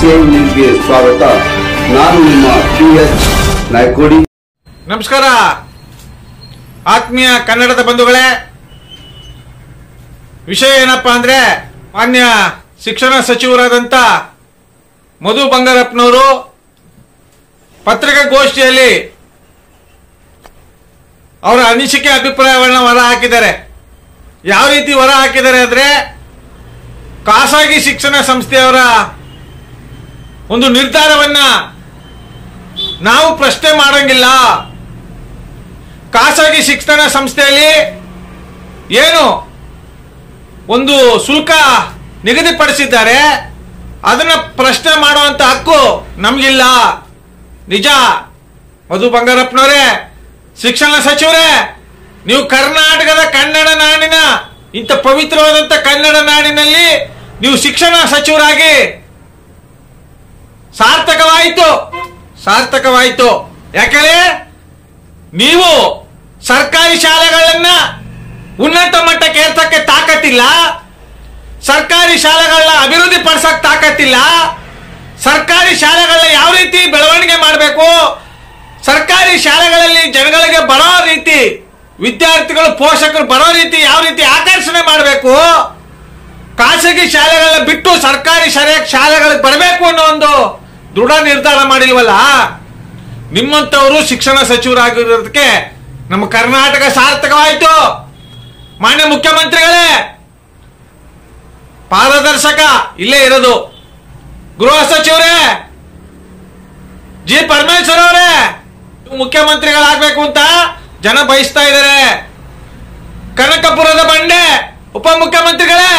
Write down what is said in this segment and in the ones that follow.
DCN ನ್ಯೂಸ್ಗೆ ಸ್ವಾಗತ. ನಾನು ನಿಮ್ಮ PS ನಾಯ್ಕೋಡಿ. ನಮಸ್ಕಾರ ಆತ್ಮೀಯ ಕನ್ನಡದ ಬಂಧುಗಳೇ. ವಿಷಯ ಏನಪ್ಪಾ ಅಂದ್ರೆ, ಮಾನ್ಯ ಶಿಕ್ಷಣ ಸಚಿವರಾದಂಥ ಮಧು ಬಂಗಾರಪ್ಪನವರು ಪತ್ರಿಕಾಗೋಷ್ಠಿಯಲ್ಲಿ ಅವರ ಅನಿಸಿಕೆ ಅಭಿಪ್ರಾಯಗಳನ್ನ ಹೊರ ಹಾಕಿದ್ದಾರೆ. ಯಾವ ರೀತಿ ಹೊರ ಹಾಕಿದ್ದಾರೆ ಅಂದ್ರೆ, ಖಾಸಗಿ ಶಿಕ್ಷಣ ಸಂಸ್ಥೆಯವರ ಒಂದು ನಿರ್ಧಾರವನ್ನ ನಾವು ಪ್ರಶ್ನೆ ಮಾಡಂಗಿಲ್ಲ. ಖಾಸಗಿ ಶಿಕ್ಷಣ ಸಂಸ್ಥೆಯಲ್ಲಿ ಏನು ಒಂದು ಶುಲ್ಕ ನಿಗದಿಪಡಿಸಿದ್ದಾರೆ, ಅದನ್ನ ಪ್ರಶ್ನೆ ಮಾಡುವಂತ ಹಕ್ಕು ನಮಗಿಲ್ಲ. ನಿಜ ಮಧು ಬಂಗಾರಪ್ಪನವರೇ, ಶಿಕ್ಷಣ ಸಚಿವರೇ, ನೀವು ಕರ್ನಾಟಕದ ಕನ್ನಡ ನಾಡಿನ ಇಂಥ ಪವಿತ್ರವಾದಂಥ ಕನ್ನಡ ನಾಡಿನಲ್ಲಿ ನೀವು ಶಿಕ್ಷಣ ಸಚಿವರಾಗಿ ಸಾರ್ಥಕವಾಯಿತು. ಯಾಕಂದ್ರೆ ನೀವು ಸರ್ಕಾರಿ ಶಾಲೆಗಳನ್ನ ಉನ್ನತ ಮಟ್ಟಕ್ಕೆ ಏರ್ತಕ್ಕೆ ತಾಕತ್ತಿಲ್ಲ, ಸರ್ಕಾರಿ ಶಾಲೆಗಳನ್ನ ಅಭಿವೃದ್ಧಿ ಪಡಿಸಕ್ ತಾಕತ್ತಿಲ್ಲ, ಸರ್ಕಾರಿ ಶಾಲೆಗಳನ್ನ ಯಾವ ರೀತಿ ಬೆಳವಣಿಗೆ ಮಾಡಬೇಕು, ಸರ್ಕಾರಿ ಶಾಲೆಗಳಲ್ಲಿ ಜನಗಳಿಗೆ ಬರೋ ರೀತಿ, ವಿದ್ಯಾರ್ಥಿಗಳು ಪೋಷಕರು ಬರೋ ರೀತಿ ಯಾವ ರೀತಿ ಆಕರ್ಷಣೆ ಮಾಡಬೇಕು, ಖಾಸಗಿ ಶಾಲೆಗಳನ್ನ ಬಿಟ್ಟು ಸರ್ಕಾರಿ ಶಾಲೆಗಳಿಗೆ ಬರಬೇಕು ಅನ್ನೋ ಒಂದು ದೃಢ ನಿರ್ಧಾರ ಮಾಡಿಲ್ವಲ್ಲ. ನಿಮ್ಮಂತವರು ಶಿಕ್ಷಣ ಸಚಿವರಾಗಿರೋದಕ್ಕೆ ನಮ್ಮ ಕರ್ನಾಟಕ ಸಾರ್ಥಕವಾಯಿತು. ಮಾನ್ಯ ಮುಖ್ಯಮಂತ್ರಿಗಳೇ, ಪಾರದರ್ಶಕ ಇಲ್ಲೇ ಇರೋದು. ಗೃಹ ಸಚಿವರೇ ಜಿ ಪರಮೇಶ್ವರ್ ಅವರೇ, ಮುಖ್ಯಮಂತ್ರಿಗಳಾಗಬೇಕು ಅಂತ ಜನ ಬಯಸ್ತಾ ಇದ್ದಾರೆ. ಕನಕಪುರದ ಬಂಡೆ ಉಪಮುಖ್ಯಮಂತ್ರಿಗಳೇ,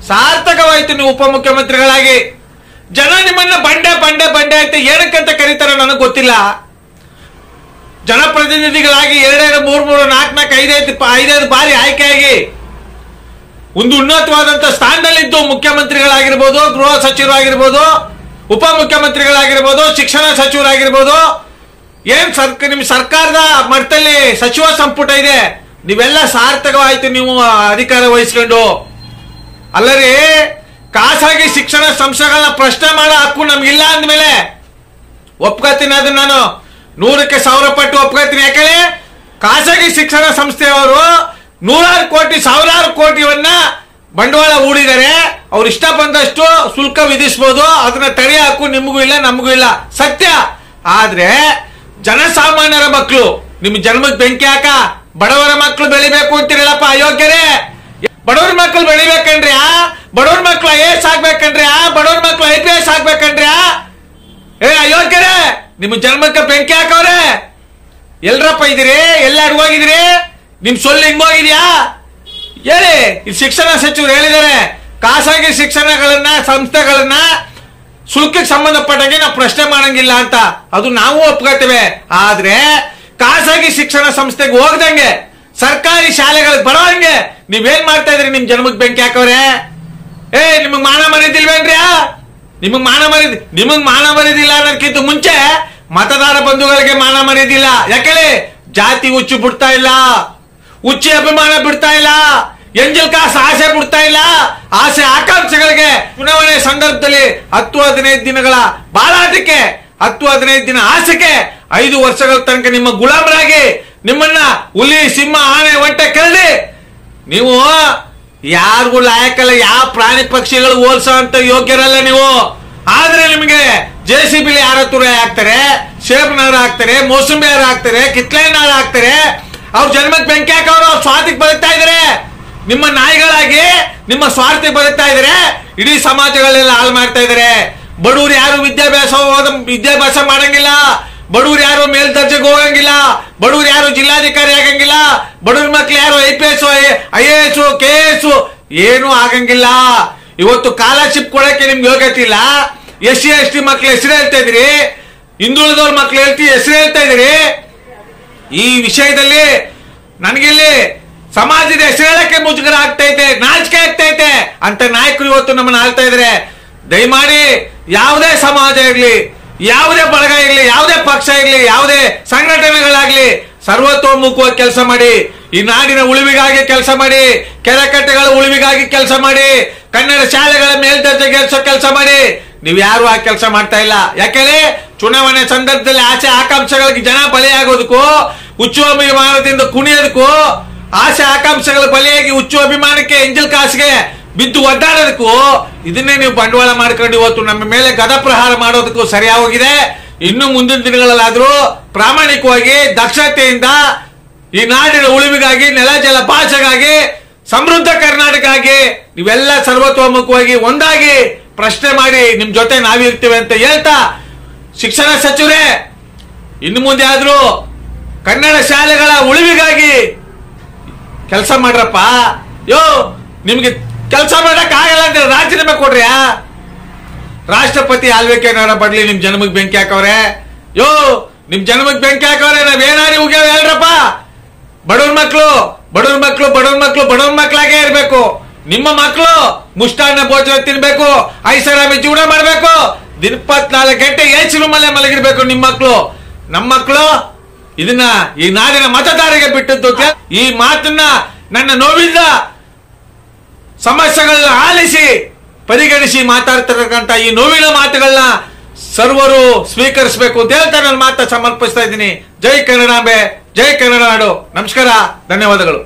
ಸಾರ್ಥಕವಾಯಿತು ನೀವು ಉಪಮುಖ್ಯಮಂತ್ರಿಗಳಾಗಿ. ಜನ ನಿಮ್ಮನ್ನ ಬಂಡೆ ಬಂಡೆ ಬಂಡೆ ಅಂತ ಏನಕ್ಕಂತ ಕರೀತಾರ ನನಗೆ ಗೊತ್ತಿಲ್ಲ. ಜನಪ್ರತಿನಿಧಿಗಳಾಗಿ 2 3 4 5 ಬಾರಿ ಆಯ್ಕೆಯಾಗಿ ಒಂದು ಉನ್ನತವಾದಂತ ಸ್ಥಾನದಲ್ಲಿದ್ದು ಮುಖ್ಯಮಂತ್ರಿಗಳಾಗಿರ್ಬೋದು, ಗೃಹ ಸಚಿವರಾಗಿರ್ಬೋದು, ಉಪಮುಖ್ಯಮಂತ್ರಿಗಳಾಗಿರ್ಬೋದು, ಶಿಕ್ಷಣ ಸಚಿವರಾಗಿರ್ಬೋದು, ಏನ್ ನಿಮ್ ಸರ್ಕಾರದ ಮಟ್ಟದಲ್ಲಿ ಸಚಿವ ಸಂಪುಟ ಇದೆ, ನೀವೆಲ್ಲ ಸಾರ್ಥಕವಾಯ್ತು ನೀವು ಅಧಿಕಾರ ವಹಿಸ್ಕೊಂಡು. ಅಲ್ಲರಿ, ಖಾಸಗಿ ಶಿಕ್ಷಣ ಸಂಸ್ಥೆಗಳನ್ನ ಪ್ರಶ್ನೆ ಮಾಡೋ ಹಕ್ಕು ನಮ್ಗಿಲ್ಲ ಅಂದ್ಮೇಲೆ ಒಪ್ಕೋತೀನಿ. ಅದನ್ನ ನಾನು 100ಕ್ಕೆ 1000 ಪಟ್ಟು ಒಪ್ಕೋತೀನಿ. ಯಾಕಂದ್ರೆ ಖಾಸಗಿ ಶಿಕ್ಷಣ ಸಂಸ್ಥೆಯವರು 100 ಕೋಟಿ 1000 ಕೋಟಿಯನ್ನ ಬಂಡವಾಳ ಹೂಡಿದ್ದಾರೆ. ಅವ್ರು ಇಷ್ಟ ಬಂದಷ್ಟು ಶುಲ್ಕ ವಿಧಿಸಬಹುದು, ಅದನ್ನ ತಡೆಯೋ ಹಕ್ಕು ನಿಮಗೂ ಇಲ್ಲ, ನಮಗೂ ಇಲ್ಲ, ಸತ್ಯ. ಆದ್ರೆ ಜನಸಾಮಾನ್ಯರ ಮಕ್ಕಳು ನಿಮ್ ಜನ್ಮಕ್ಕೆ ಬೆಂಕಿ ಹಾಕ, ಬಡವರ ಮಕ್ಕಳು ಬೆಳಿಬೇಕು ಅಂತೀರಲ್ಲಪ್ಪ ಅಯೋಗ್ಯರೇ. ಬಡವ್ರ ಮಕ್ಕಳು ಬೆಳಿಬೇಕಂದ್ರೆ, ಬಡವ್ರ ಮಕ್ಕಳು IAS ಆಗ್ಬೇಕಂದ್ರೆ, ಬಡವ್ರ ಮಕ್ಕಳು IPS ಆಗ್ಬೇಕಂದ್ರೆ, ಅಯೋಗ್ಯರೇ, ನಿಮ್ ಜನ್ಮಕ್ಕೆ ಬೆಂಕಿ ಹಾಕವ್ರೆ. ಎಲ್ರಪ್ಪ ಇದ್ದೀರಿ, ಎಲ್ಲಾರು ಹೋಗಿದಿರಿ, ನಿಮ್ ಸೊಲ್ಲು ಹಿಂಗೋಗಿದ್ಯಾ ಹೇಳಿ. ಇಲ್ಲಿ ಶಿಕ್ಷಣ ಸಚಿವರು ಹೇಳಿದ್ದಾರೆ, ಖಾಸಗಿ ಶಿಕ್ಷಣಗಳನ್ನ ಸಂಸ್ಥೆಗಳನ್ನ ಶುಲ್ಕಕ್ಕೆ ಸಂಬಂಧಪಟ್ಟಂಗೆ ನಾವು ಪ್ರಶ್ನೆ ಮಾಡಂಗಿಲ್ಲ ಅಂತ. ಅದು ನಾವು ಒಪ್ಕೋತೇವೆ. ಆದ್ರೆ ಖಾಸಗಿ ಶಿಕ್ಷಣ ಸಂಸ್ಥೆಗೆ ಹೋಗ್ದಂಗೆ ಸರ್ಕಾರಿ ಶಾಲೆಗಳಿಗೆ ಬರೋಂಗೆ ನೀವೇನ್ ಮಾಡ್ತಾ ಇದ್ರಿ? ನಿಮ್ ಜನ್ಮಕ್ಕೆ ಬೆಂಕಿ ಹಾಕವ್ರೆ. ನಿಮಗ್ ಮಾನ ಮರಿದಿಲ್ವೇನ್ರಿ? ನಿಮಗ್ ಮಾನ ಮರಿದಿಲ್ಲ ಅನ್ನೋದಕ್ಕಿಂತ ಮುಂಚೆ ಮತದಾರ ಬಂಧುಗಳಿಗೆ ಮಾನ ಮರಿದಿಲ್ಲ. ಯಾಕಂದ್ರೆ ಜಾತಿ ಹುಚ್ಚು ಬಿಡ್ತಾ ಇಲ್ಲ, ಹುಚ್ಚಿ ಅಭಿಮಾನ ಬಿಡ್ತಾ ಇಲ್ಲ, ಎಂಜಲ್ ಕಾಸು ಆಸೆ ಬಿಡ್ತಾ ಇಲ್ಲ. ಆಸೆ ಆಕಾಂಕ್ಷೆಗಳಿಗೆ ಚುನಾವಣೆ ಸಂದರ್ಭದಲ್ಲಿ 10-15 ದಿನಗಳ ಬಾಳಾಟಕ್ಕೆ, 10-15 ದಿನ ಆಸೆಗೆ 5 ವರ್ಷಗಳ ತನಕ ನಿಮ್ಮ ಗುಲಾಮರಾಗಿ ನಿಮ್ಮನ್ನ ಹುಲಿ, ಸಿಂಹ, ಆನೆ, ಒಂಟೆ ಕರಡಿ ನೀವು ಯಾರಿಗೂ ಲಾಯಕಲ್ಲ, ಯಾವ ಪ್ರಾಣಿ ಪಕ್ಷಿಗಳು ಹೋಲ್ಸೋ ಅಂತ ಯೋಗ್ಯರಲ್ಲ ನೀವು. ಆದ್ರೆ ನಿಮಗೆ JCB ಯಾರ ತುರ ಹಾಕ್ತಾರೆ, ಸೇಬ್ನಾರ ಹಾಕ್ತಾರೆ, ಮೋಸಂಬಿ ಹಾರ ಹಾಕ್ತಾರೆ, ಕಿತ್ಲೆನಾರ ಹಾಕ್ತಾರೆ. ಅವ್ರ ಜನ್ಮಕ್ಕೆ ಬೆಂಕಿ ಹಾಕವ್ರು ಅವ್ರ ಸ್ವಾರ್ಥಕ್ಕೆ ಬದುಕ್ತಾ ಇದಾರೆ. ನಿಮ್ಮ ನಾಯಿಗಳಾಗಿ ನಿಮ್ಮ ಸ್ವಾರ್ಥಕ್ಕೆ ಬದುಕ್ತಾ ಇದಾರೆ. ಇಡೀ ಸಮಾಜಗಳೆಲ್ಲ ಹಾಳು ಮಾಡ್ತಾ ಇದಾರೆ. ಬಡವರು ಯಾರು ವಿದ್ಯಾಭ್ಯಾಸ ಮಾಡಂಗಿಲ್ಲ, ಬಡವರು ಯಾರು ಮೇಲ್ದರ್ಜೆಗೆ ಹೋಗಂಗಿಲ್ಲ, ಬಡವರು ಯಾರು ಜಿಲ್ಲಾಧಿಕಾರಿ ಆಗಂಗಿಲ್ಲ, ಬಡವ್ರ ಮಕ್ಳು ಯಾರು IPS IAS KS ಏನು ಆಗಂಗಿಲ್ಲ. ಇವತ್ತು ಸ್ಕಾಲರ್ಶಿಪ್ ಕೊಡಕ್ಕೆ ನಿಮ್ಗೆ ಯೋಗ್ಯತೆ ಇಲ್ಲ. SC ST ಮಕ್ಳು ಹೆಸರು ಹೇಳ್ತಾ ಇದ್ರಿ, ಹಿಂದುಳಿದವ್ರ ಮಕ್ಳು ಹೆಸರು ಹೇಳ್ತಾ ಇದ್ರಿ. ಈ ವಿಷಯದಲ್ಲಿ ನನಗಿಲ್ಲಿ ಸಮಾಜದ ಹೆಸರು ಹೇಳಕ್ಕೆ ಮುಜುಗರ ಆಗ್ತೈತೆ, ನಾಚಿಕೆ ಆಗ್ತೈತೆ ಅಂತ ನಾಯಕರು ಇವತ್ತು ನಮ್ಮನ್ನ ಆಳ್ತಾ ಇದ್ರೆ. ದಯಮಾಡಿ ಯಾವುದೇ ಸಮಾಜ ಇರ್ಲಿ, ಯಾವುದೇ ಬಳಗ ಇರ್ಲಿ, ಯಾವುದೇ ಪಕ್ಷ ಇರ್ಲಿ, ಯಾವುದೇ ಸಂಘಟನೆಗಳಾಗ್ಲಿ ಸರ್ವತೋಮುಖವಾಗಿ ಕೆಲಸ ಮಾಡಿ. ಈ ನಾಡಿನ ಉಳಿವಿಗಾಗಿ ಕೆಲಸ ಮಾಡಿ, ಕೆರೆಕಟ್ಟೆಗಳ ಉಳಿವಿಗಾಗಿ ಕೆಲಸ ಮಾಡಿ, ಕನ್ನಡ ಶಾಲೆಗಳ ಮೇಲ್ದರ್ಜೆಗೇರಿಸೋ ಕೆಲಸ ಮಾಡಿ. ನೀವು ಯಾರು ಆ ಕೆಲಸ ಮಾಡ್ತಾ ಇಲ್ಲ. ಯಾಕೆಂದ್ರೆ ಚುನಾವಣೆ ಸಂದರ್ಭದಲ್ಲಿ ಆಸೆ ಆಕಾಂಕ್ಷೆಗಳಿಗೆ ಜನ ಬಲಿಯಾಗೋದಕ್ಕೂ, ಹುಚ್ಚು ಅಭಿಮಾನದಿಂದ ಕುಣಿಯೋದಕ್ಕೂ, ಆಸೆ ಆಕಾಂಕ್ಷೆಗಳ ಬಲಿಯಾಗಿ ಹುಚ್ಚು ಅಭಿಮಾನಕ್ಕೆ ಎಂಜಲ್ ಕಾಸಿಗೆ ಬಿದ್ದು ಒದ್ದಾಡೋದಕ್ಕೂ ಇದನ್ನೇ ನೀವು ಬಂಡವಾಳ ಮಾಡ್ಕೊಂಡು ಇವತ್ತು ನಮ್ಮ ಮೇಲೆ ಗದಪ್ರಹಾರ ಮಾಡೋದಕ್ಕೂ ಸರಿಯಾಗೋಗಿದೆ. ಇನ್ನು ಮುಂದಿನ ದಿನಗಳಲ್ಲಾದ್ರೂ ಪ್ರಾಮಾಣಿಕವಾಗಿ ದಕ್ಷತೆಯಿಂದ ಈ ನಾಡಿನ ಉಳಿವಿಗಾಗಿ, ನೆಲ ಜಲ ಭಾಷೆಗಾಗಿ, ಸಮೃದ್ಧ ಕರ್ನಾಟಕವಾಗಿ ನೀವೆಲ್ಲ ಸರ್ವತೋಮುಖವಾಗಿ ಒಂದಾಗಿ ಪ್ರಶ್ನೆ ಮಾಡಿ ನಿಮ್ ಜೊತೆ ನಾವಿರ್ತೀವಿ ಅಂತ ಹೇಳ್ತಾ, ಶಿಕ್ಷಣ ಸಚಿವರೇ ಇನ್ನು ಮುಂದೆ ಆದ್ರೂ ಕನ್ನಡ ಶಾಲೆಗಳ ಉಳಿವಿಗಾಗಿ ಕೆಲಸ ಮಾಡ್ರಪ್ಪ. ನಿಮ್ಗೆ ಕೆಲಸ ಮಾಡಕ್ ಆಗಲ್ಲ ಅಂತ ರಾಜೀನಾಮೆ ಕೊಡ್ರಿಯಾ? ರಾಷ್ಟ್ರಪತಿ ಆಳ್ವಿಕೆನಾರ ಬರ್ಲಿ, ನಿಮ್ ಜನ್ಮಕ್ಕೆ ಬೆಂಕಿ ಹಾಕವ್ರೆ. ನಿಮ್ ಜನ್ಮಕ್ಕೆ ಬೆಂಕಿ ಹಾಕವ್ರೆ, ನಾವೇನಾರು ಉಗ್ಯಾವ ಹೇಳ್ರಪ್ಪ. ಬಡವ್ರ ಮಕ್ಳಾಗೆ ಇರ್ಬೇಕು. ನಿಮ್ಮ ಮಕ್ಕಳು ಮುಷ್ಟಾನ್ನ ಭೋಜನ ತಿನ್ಬೇಕು, ಐಷಾರಾಮಿ ಜೀವನ ಮಾಡ್ಬೇಕು, 24 ಗಂಟೆ ಎಸಿ ರೂಮಲ್ಲೇ ಮಲಗಿರ್ಬೇಕು ನಿಮ್ಮ ಮಕ್ಕಳು. ನಮ್ಮ ಮಕ್ಕಳು ಇದನ್ನ ಈ ನಾಡಿನ ಮತದಾರರಿಗೆ ಬಿಟ್ಟದ್ದು. ಈ ಮಾತನ್ನ, ನನ್ನ ನೋವಿಂದ ಸಮಸ್ಯೆಗಳನ್ನ ಆಲಿಸಿ ಪರಿಗಣಿಸಿ ಮಾತಾಡ್ತಿರತಕ್ಕಂಥ ಈ ನೋವಿನ ಮಾತುಗಳನ್ನ ಸರ್ವರು ಸ್ವೀಕರಿಸಬೇಕು ಅಂತ ಹೇಳ್ತಾ ನನ್ನ ಮಾತ ಸಮರ್ಪಿಸ್ತಾ ಇದ್ದೀನಿ. ಜೈ ಕನ್ನಡಾಂಬೆ, ಜೈ ಕನ್ನಡ ನಾಡು. ನಮಸ್ಕಾರ, ಧನ್ಯವಾದಗಳು.